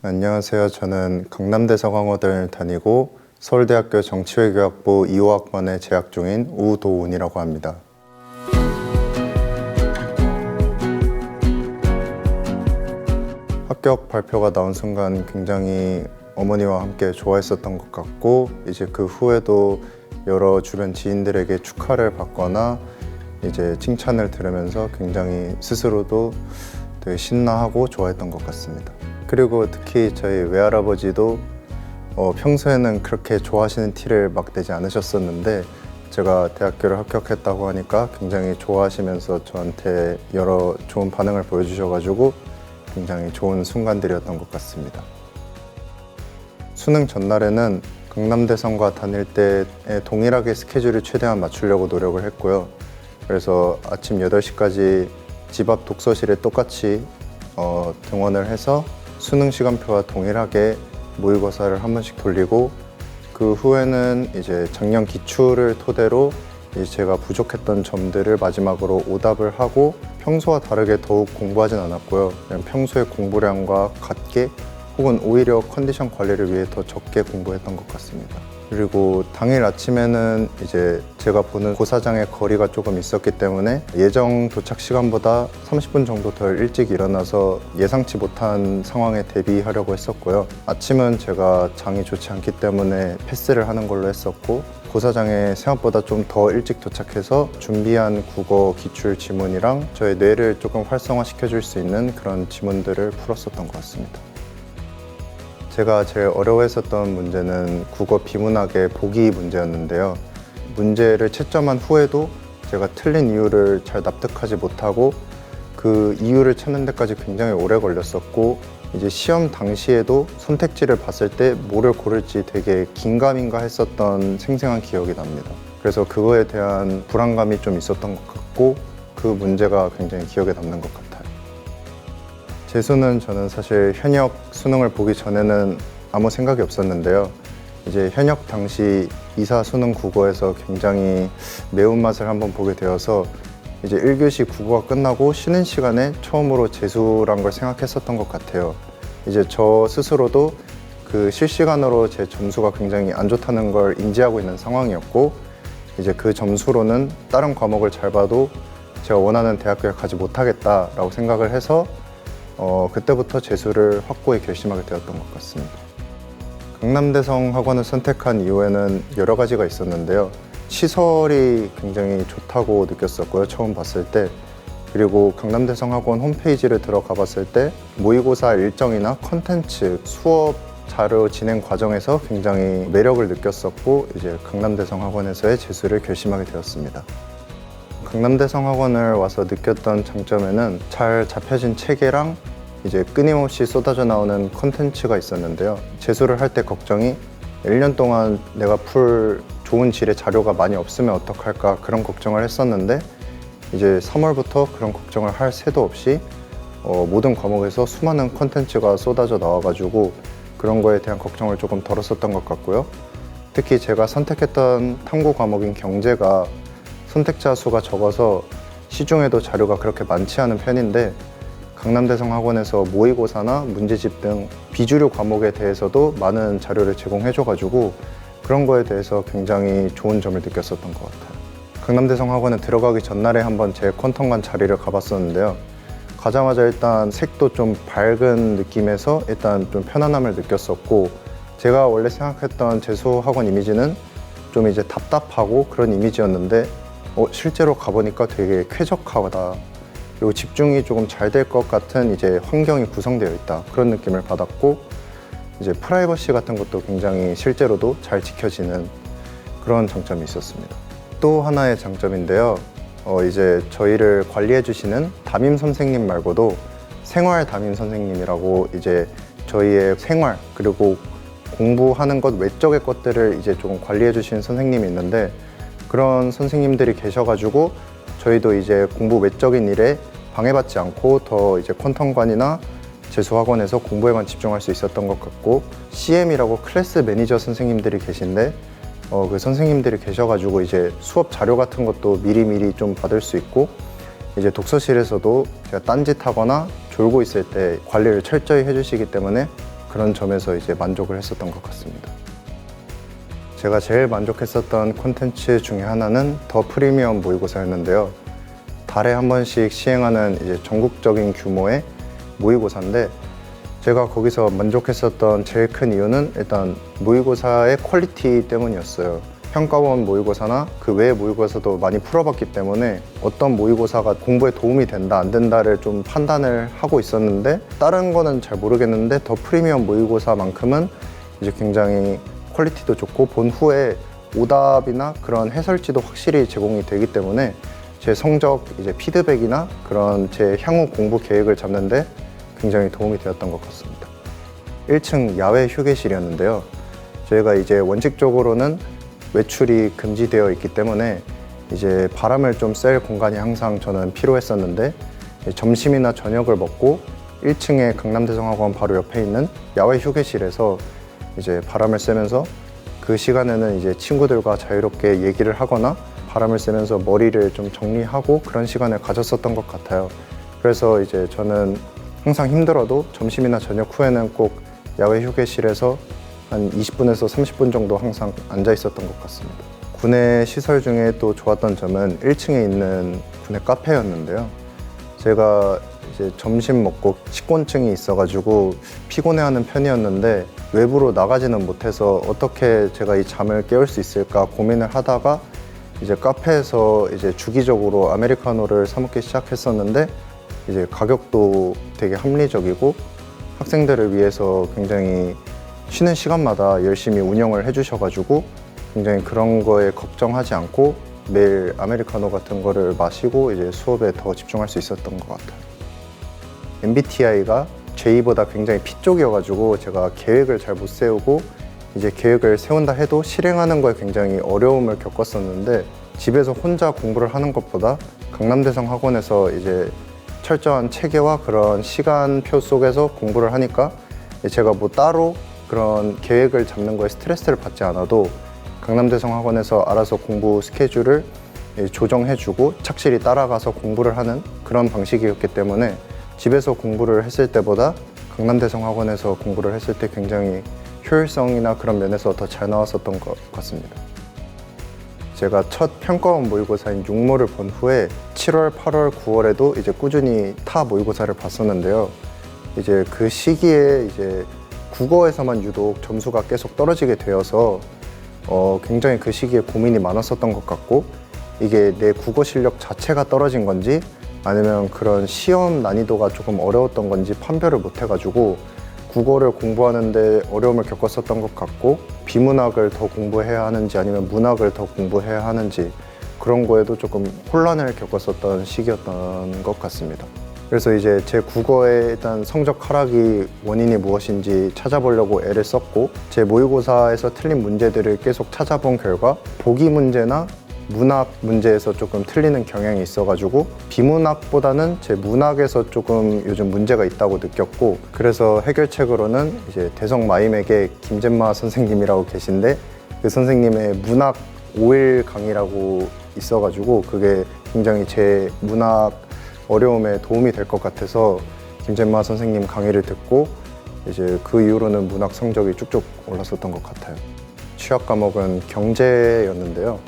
안녕하세요. 저는 강남대 서강호대를 다니고 서울대학교 정치외교학부 2호학번에 재학 중인 우도훈이라고 합니다. 합격 발표가 나온 순간 굉장히 어머니와 함께 좋아했었던 것 같고, 이제 그 후에도 여러 주변 지인들에게 축하를 받거나 이제 칭찬을 들으면서 굉장히 스스로도 되게 신나하고 좋아했던 것 같습니다. 그리고 특히 저희 외할아버지도 평소에는 그렇게 좋아하시는 티를 막 내지 않으셨었는데, 제가 대학교를 합격했다고 하니까 굉장히 좋아하시면서 저한테 여러 좋은 반응을 보여주셔가지고 굉장히 좋은 순간들이었던 것 같습니다. 수능 전날에는 강남대성과 다닐 때에 동일하게 스케줄을 최대한 맞추려고 노력을 했고요. 그래서 아침 8시까지 집 앞 독서실에 똑같이 등원을 해서 수능 시간표와 동일하게 모의고사를 한 번씩 돌리고, 그 후에는 이제 작년 기출을 토대로 이제 제가 부족했던 점들을 마지막으로 오답을 하고, 평소와 다르게 더욱 공부하진 않았고요. 그냥 평소의 공부량과 같게 혹은 오히려 컨디션 관리를 위해 더 적게 공부했던 것 같습니다. 그리고 당일 아침에는 이제 제가 보는 고사장의 거리가 조금 있었기 때문에 예정 도착 시간보다 30분 정도 덜 일찍 일어나서 예상치 못한 상황에 대비하려고 했었고요. 아침은 제가 장이 좋지 않기 때문에 패스를 하는 걸로 했었고, 고사장에 생각보다 좀 더 일찍 도착해서 준비한 국어 기출 지문이랑 저의 뇌를 조금 활성화시켜 줄 수 있는 그런 지문들을 풀었었던 것 같습니다. 제가 제일 어려워했었던 문제는 국어 비문학의 보기 문제였는데요. 문제를 채점한 후에도 제가 틀린 이유를 잘 납득하지 못하고 그 이유를 찾는 데까지 굉장히 오래 걸렸었고, 이제 시험 당시에도 선택지를 봤을 때 뭐를 고를지 되게 긴가민가 했었던 생생한 기억이 납니다. 그래서 그거에 대한 불안감이 좀 있었던 것 같고, 그 문제가 굉장히 기억에 남는 것 같아요. 재수는 저는 사실 현역 수능을 보기 전에는 아무 생각이 없었는데요. 이제 현역 당시 이사 수능 국어에서 굉장히 매운맛을 한번 보게 되어서 이제 1교시 국어가 끝나고 쉬는 시간에 처음으로 재수란 걸 생각했었던 것 같아요. 이제 저 스스로도 그 실시간으로 제 점수가 굉장히 안 좋다는 걸 인지하고 있는 상황이었고, 이제 그 점수로는 다른 과목을 잘 봐도 제가 원하는 대학교에 가지 못하겠다라고 생각을 해서 그때부터 재수를 확고히 결심하게 되었던 것 같습니다. 강남대성 학원을 선택한 이유에는 여러 가지가 있었는데요. 시설이 굉장히 좋다고 느꼈었고요, 처음 봤을 때. 그리고 강남대성 학원 홈페이지를 들어가 봤을 때 모의고사 일정이나 컨텐츠, 수업 자료 진행 과정에서 굉장히 매력을 느꼈었고, 이제 강남대성 학원에서의 재수를 결심하게 되었습니다. 강남대성 학원을 와서 느꼈던 장점에는 잘 잡혀진 체계랑 이제 끊임없이 쏟아져 나오는 콘텐츠가 있었는데요. 재수를 할 때 걱정이 1년 동안 내가 풀 좋은 질의 자료가 많이 없으면 어떡할까, 그런 걱정을 했었는데, 이제 3월부터 그런 걱정을 할 새도 없이 모든 과목에서 수많은 콘텐츠가 쏟아져 나와가지고 그런 거에 대한 걱정을 조금 덜었었던 것 같고요. 특히 제가 선택했던 탐구 과목인 경제가 선택자 수가 적어서 시중에도 자료가 그렇게 많지 않은 편인데, 강남대성 학원에서 모의고사나 문제집 등 비주류 과목에 대해서도 많은 자료를 제공해줘가지고 그런 거에 대해서 굉장히 좋은 점을 느꼈었던 것 같아요. 강남대성 학원에 들어가기 전날에 한번 제 퀀텀관 자리를 가봤었는데요. 가자마자 일단 색도 좀 밝은 느낌에서 일단 좀 편안함을 느꼈었고, 제가 원래 생각했던 재수 학원 이미지는 좀 이제 답답하고 그런 이미지였는데 실제로 가보니까 되게 쾌적하다, 그리고 집중이 조금 잘 될 것 같은 이제 환경이 구성되어 있다, 그런 느낌을 받았고, 이제 프라이버시 같은 것도 굉장히 실제로도 잘 지켜지는 그런 장점이 있었습니다. 또 하나의 장점인데요. 이제 저희를 관리해 주시는 담임 선생님 말고도 생활 담임 선생님이라고 이제 저희의 생활 그리고 공부하는 것 외적의 것들을 이제 조금 관리해 주시는 선생님이 있는데, 그런 선생님들이 계셔가지고 저희도 이제 공부 외적인 일에 방해받지 않고 더 이제 퀀텀관이나 재수학원에서 공부에만 집중할 수 있었던 것 같고, CM이라고 클래스 매니저 선생님들이 계신데 그 선생님들이 계셔가지고 이제 수업 자료 같은 것도 미리미리 좀 받을 수 있고, 이제 독서실에서도 제가 딴짓하거나 졸고 있을 때 관리를 철저히 해주시기 때문에 그런 점에서 이제 만족을 했었던 것 같습니다. 제가 제일 만족했었던 콘텐츠 중에 하나는 더 프리미엄 모의고사였는데요. 달에 한 번씩 시행하는 이제 전국적인 규모의 모의고사인데, 제가 거기서 만족했었던 제일 큰 이유는 일단 모의고사의 퀄리티 때문이었어요. 평가원 모의고사나 그 외의 모의고사도 많이 풀어봤기 때문에 어떤 모의고사가 공부에 도움이 된다 안 된다를 좀 판단을 하고 있었는데, 다른 거는 잘 모르겠는데 더 프리미엄 모의고사만큼은 이제 굉장히 퀄리티도 좋고 본 후에 오답이나 그런 해설지도 확실히 제공이 되기 때문에 제 성적 이제 피드백이나 그런 제 향후 공부 계획을 잡는데 굉장히 도움이 되었던 것 같습니다. 1층 야외 휴게실이었는데요. 저희가 이제 원칙적으로는 외출이 금지되어 있기 때문에 이제 바람을 좀 쐴 공간이 항상 저는 필요했었는데, 점심이나 저녁을 먹고 1층에 강남대성학원 바로 옆에 있는 야외 휴게실에서 이제 바람을 쐬면서 그 시간에는 이제 친구들과 자유롭게 얘기를 하거나 바람을 쐬면서 머리를 좀 정리하고 그런 시간을 가졌었던 것 같아요. 그래서 이제 저는 항상 힘들어도 점심이나 저녁 후에는 꼭 야외 휴게실에서 한 20분에서 30분 정도 항상 앉아 있었던 것 같습니다. 군내 시설 중에 또 좋았던 점은 1층에 있는 군내 카페였는데요. 제가 이제 점심 먹고 식곤증이 있어가지고 피곤해하는 편이었는데 외부로 나가지는 못해서 어떻게 제가 이 잠을 깨울 수 있을까 고민을 하다가 이제 카페에서 이제 주기적으로 아메리카노를 사 먹기 시작했었는데, 이제 가격도 되게 합리적이고 학생들을 위해서 굉장히 쉬는 시간마다 열심히 운영을 해주셔가지고 굉장히 그런 거에 걱정하지 않고 매일 아메리카노 같은 거를 마시고 이제 수업에 더 집중할 수 있었던 것 같아요. MBTI가 J보다 굉장히 P 쪽이어가지고 제가 계획을 잘 못 세우고 이제 계획을 세운다 해도 실행하는 거에 굉장히 어려움을 겪었었는데, 집에서 혼자 공부를 하는 것보다 강남대성 학원에서 이제 철저한 체계와 그런 시간표 속에서 공부를 하니까 제가 뭐 따로 그런 계획을 잡는 거에 스트레스를 받지 않아도 강남대성 학원에서 알아서 공부 스케줄을 조정해주고 착실히 따라가서 공부를 하는 그런 방식이었기 때문에 집에서 공부를 했을 때보다 강남대성 학원에서 공부를 했을 때 굉장히 효율성이나 그런 면에서 더 잘 나왔었던 것 같습니다. 제가 첫 평가원 모의고사인 육모를 본 후에 7월, 8월, 9월에도 이제 꾸준히 타 모의고사를 봤었는데요. 이제 그 시기에 이제 국어에서만 유독 점수가 계속 떨어지게 되어서 굉장히 그 시기에 고민이 많았었던 것 같고, 이게 내 국어 실력 자체가 떨어진 건지 아니면 그런 시험 난이도가 조금 어려웠던 건지 판별을 못 해가지고 국어를 공부하는데 어려움을 겪었었던 것 같고, 비문학을 더 공부해야 하는지 아니면 문학을 더 공부해야 하는지 그런 거에도 조금 혼란을 겪었었던 시기였던 것 같습니다. 그래서 이제 제 국어의 일단 성적 하락이 원인이 무엇인지 찾아보려고 애를 썼고, 제 모의고사에서 틀린 문제들을 계속 찾아본 결과 보기 문제나 문학 문제에서 조금 틀리는 경향이 있어가지고 비문학보다는 제 문학에서 조금 요즘 문제가 있다고 느꼈고, 그래서 해결책으로는 이제 대성 마임에게 김잼마 선생님이라고 계신데 그 선생님의 문학 5일 강의라고 있어가지고 그게 굉장히 제 문학 어려움에 도움이 될 것 같아서 김잼마 선생님 강의를 듣고 이제 그 이후로는 문학 성적이 쭉쭉 올랐었던 것 같아요. 취약 과목은 경제였는데요.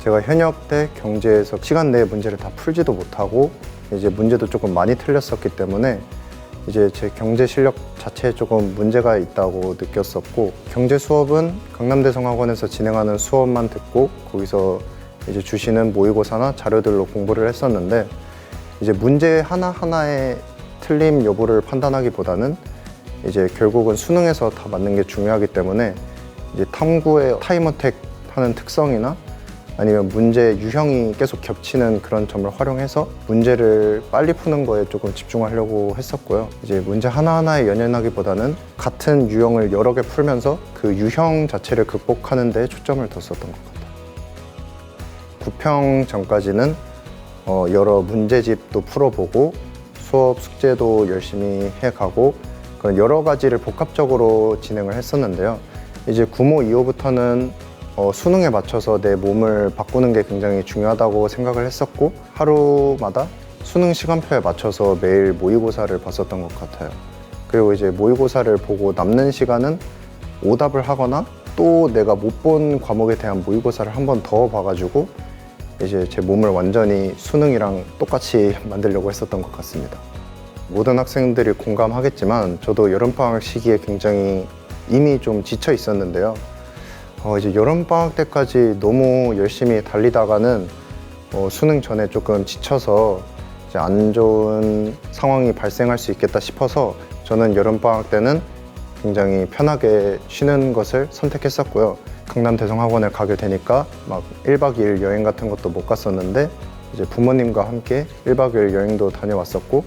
제가 현역 때 경제에서 시간 내에 문제를 다 풀지도 못하고 이제 문제도 조금 많이 틀렸었기 때문에 이제 제 경제 실력 자체에 조금 문제가 있다고 느꼈었고, 경제 수업은 강남대성학원에서 진행하는 수업만 듣고 거기서 이제 주시는 모의고사나 자료들로 공부를 했었는데, 이제 문제 하나하나의 틀림 여부를 판단하기보다는 이제 결국은 수능에서 다 맞는 게 중요하기 때문에 이제 탐구의 타임어택 하는 특성이나 아니면 문제 유형이 계속 겹치는 그런 점을 활용해서 문제를 빨리 푸는 거에 조금 집중하려고 했었고요. 이제 문제 하나하나에 연연하기보다는 같은 유형을 여러 개 풀면서 그 유형 자체를 극복하는 데 초점을 뒀었던 것 같아요. 구평 전까지는 여러 문제집도 풀어보고 수업 숙제도 열심히 해가고 그런 여러 가지를 복합적으로 진행을 했었는데요. 이제 구모 2호부터는 수능에 맞춰서 내 몸을 바꾸는 게 굉장히 중요하다고 생각을 했었고, 하루마다 수능 시간표에 맞춰서 매일 모의고사를 봤었던 것 같아요. 그리고 이제 모의고사를 보고 남는 시간은 오답을 하거나 또 내가 못 본 과목에 대한 모의고사를 한 번 더 봐가지고 이제 제 몸을 완전히 수능이랑 똑같이 만들려고 했었던 것 같습니다. 모든 학생들이 공감하겠지만 저도 여름방학 시기에 굉장히 이미 좀 지쳐 있었는데요. 이제 여름방학 때까지 너무 열심히 달리다가는 수능 전에 조금 지쳐서 이제 안 좋은 상황이 발생할 수 있겠다 싶어서 저는 여름방학 때는 굉장히 편하게 쉬는 것을 선택했었고요. 강남 대성학원을 가게 되니까 막 1박 2일 여행 같은 것도 못 갔었는데 이제 부모님과 함께 1박 2일 여행도 다녀왔었고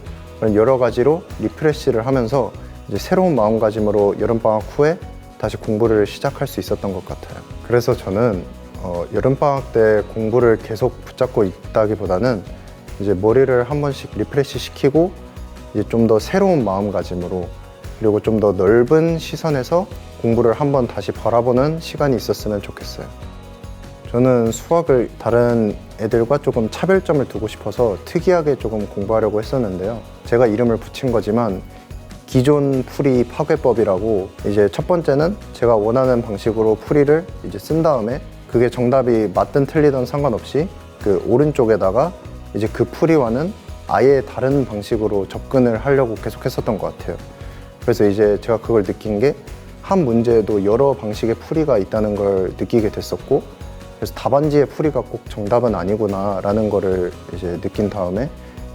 여러 가지로 리프레시를 하면서 이제 새로운 마음가짐으로 여름방학 후에 다시 공부를 시작할 수 있었던 것 같아요. 그래서 저는 여름방학 때 공부를 계속 붙잡고 있다기보다는 이제 머리를 한 번씩 리프레시 시키고 이제 좀 더 새로운 마음가짐으로 그리고 좀 더 넓은 시선에서 공부를 한번 다시 바라보는 시간이 있었으면 좋겠어요. 저는 수학을 다른 애들과 조금 차별점을 두고 싶어서 특이하게 조금 공부하려고 했었는데요. 제가 이름을 붙인 거지만 기존 풀이 파괴법이라고 이제 첫 번째는 제가 원하는 방식으로 풀이를 이제 쓴 다음에 그게 정답이 맞든 틀리든 상관없이 그 오른쪽에다가 이제 그 풀이와는 아예 다른 방식으로 접근을 하려고 계속 했었던 것 같아요. 그래서 이제 제가 그걸 느낀 게 한 문제에도 여러 방식의 풀이가 있다는 걸 느끼게 됐었고 그래서 답안지의 풀이가 꼭 정답은 아니구나 라는 거를 이제 느낀 다음에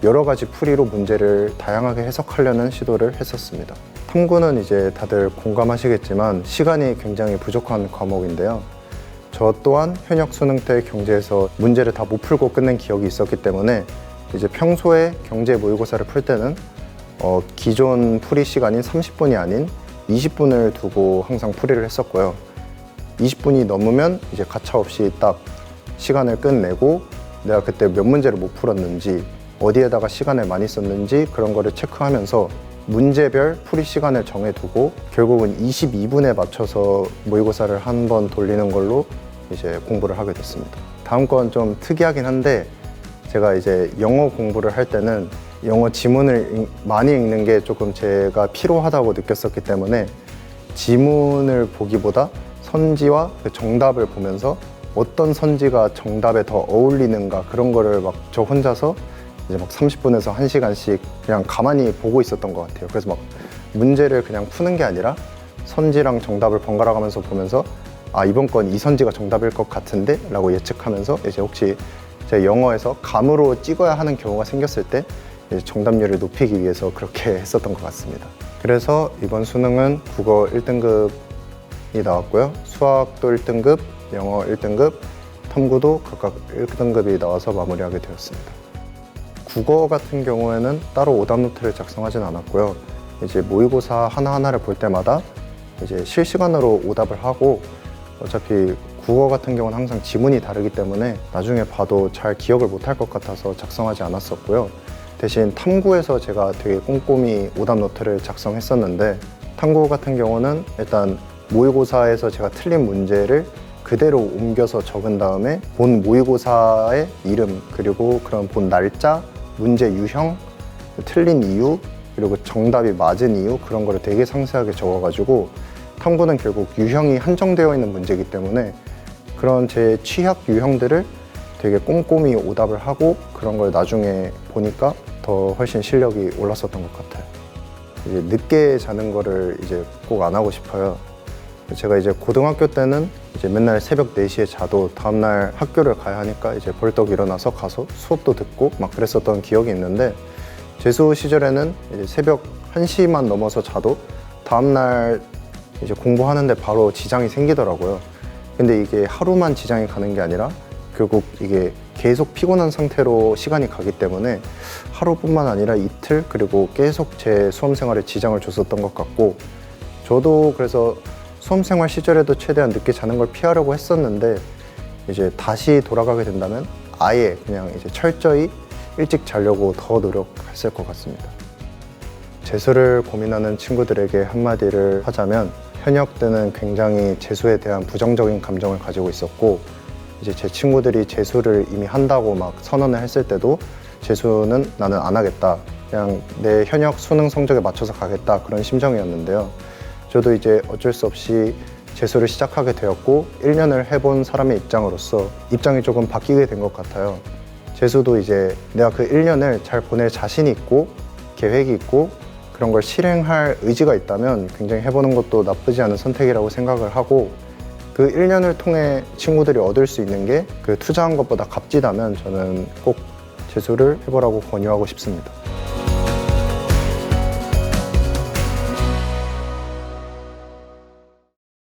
여러 가지 풀이로 문제를 다양하게 해석하려는 시도를 했었습니다. 탐구는 이제 다들 공감하시겠지만 시간이 굉장히 부족한 과목인데요. 저 또한 현역 수능 때 경제에서 문제를 다 못 풀고 끝낸 기억이 있었기 때문에 이제 평소에 경제 모의고사를 풀 때는 기존 풀이 시간인 30분이 아닌 20분을 두고 항상 풀이를 했었고요. 20분이 넘으면 이제 가차없이 딱 시간을 끝내고 내가 그때 몇 문제를 못 풀었는지 어디에다가 시간을 많이 썼는지 그런 거를 체크하면서 문제별 풀이 시간을 정해두고 결국은 22분에 맞춰서 모의고사를 한 번 돌리는 걸로 이제 공부를 하게 됐습니다. 다음 건 좀 특이하긴 한데 제가 이제 영어 공부를 할 때는 영어 지문을 많이 읽는 게 조금 제가 피로하다고 느꼈었기 때문에 지문을 보기보다 선지와 그 정답을 보면서 어떤 선지가 정답에 더 어울리는가 그런 거를 막 저 혼자서 이제 막 30분에서 1시간씩 그냥 가만히 보고 있었던 것 같아요. 그래서 막 문제를 그냥 푸는 게 아니라 선지랑 정답을 번갈아 가면서 보면서 아 이번 건 이 선지가 정답일 것 같은데 라고 예측하면서 이제 혹시 제 영어에서 감으로 찍어야 하는 경우가 생겼을 때 이제 정답률을 높이기 위해서 그렇게 했었던 것 같습니다. 그래서 이번 수능은 국어 1등급이 나왔고요. 수학도 1등급, 영어 1등급, 탐구도 각각 1등급이 나와서 마무리하게 되었습니다. 국어 같은 경우에는 따로 오답 노트를 작성하진 않았고요. 이제 모의고사 하나하나를 볼 때마다 이제 실시간으로 오답을 하고 어차피 국어 같은 경우는 항상 지문이 다르기 때문에 나중에 봐도 잘 기억을 못할 것 같아서 작성하지 않았었고요. 대신 탐구에서 제가 되게 꼼꼼히 오답 노트를 작성했었는데 탐구 같은 경우는 일단 모의고사에서 제가 틀린 문제를 그대로 옮겨서 적은 다음에 본 모의고사의 이름 그리고 그런 본 날짜, 문제 유형, 틀린 이유 그리고 정답이 맞은 이유 그런 거를 되게 상세하게 적어가지고 탐구는 결국 유형이 한정되어 있는 문제이기 때문에 그런 제 취약 유형들을 되게 꼼꼼히 오답을 하고 그런 걸 나중에 보니까 더 훨씬 실력이 올랐었던 것 같아요. 이제 늦게 자는 거를 이제 꼭 안 하고 싶어요. 제가 이제 고등학교 때는 이제 맨날 새벽 4시에 자도 다음날 학교를 가야 하니까 이제 벌떡 일어나서 가서 수업도 듣고 막 그랬었던 기억이 있는데 재수 시절에는 이제 새벽 1시만 넘어서 자도 다음날 이제 공부하는데 바로 지장이 생기더라고요. 근데 이게 하루만 지장이 가는 게 아니라 결국 이게 계속 피곤한 상태로 시간이 가기 때문에 하루뿐만 아니라 이틀 그리고 계속 제 수험 생활에 지장을 줬었던 것 같고 저도 그래서 수험 생활 시절에도 최대한 늦게 자는 걸 피하려고 했었는데 이제 다시 돌아가게 된다면 아예 그냥 이제 철저히 일찍 자려고 더 노력했을 것 같습니다. 재수를 고민하는 친구들에게 한마디를 하자면 현역 때는 굉장히 재수에 대한 부정적인 감정을 가지고 있었고 이제 제 친구들이 재수를 이미 한다고 막 선언을 했을 때도 재수는 나는 안 하겠다 그냥 내 현역 수능 성적에 맞춰서 가겠다 그런 심정이었는데요. 저도 이제 어쩔 수 없이 재수를 시작하게 되었고 1년을 해본 사람의 입장으로서 입장이 조금 바뀌게 된 것 같아요. 재수도 이제 내가 그 1년을 잘 보낼 자신이 있고 계획이 있고 그런 걸 실행할 의지가 있다면 굉장히 해보는 것도 나쁘지 않은 선택이라고 생각을 하고, 그 1년을 통해 친구들이 얻을 수 있는 게 그 투자한 것보다 값지다면 저는 꼭 재수를 해보라고 권유하고 싶습니다.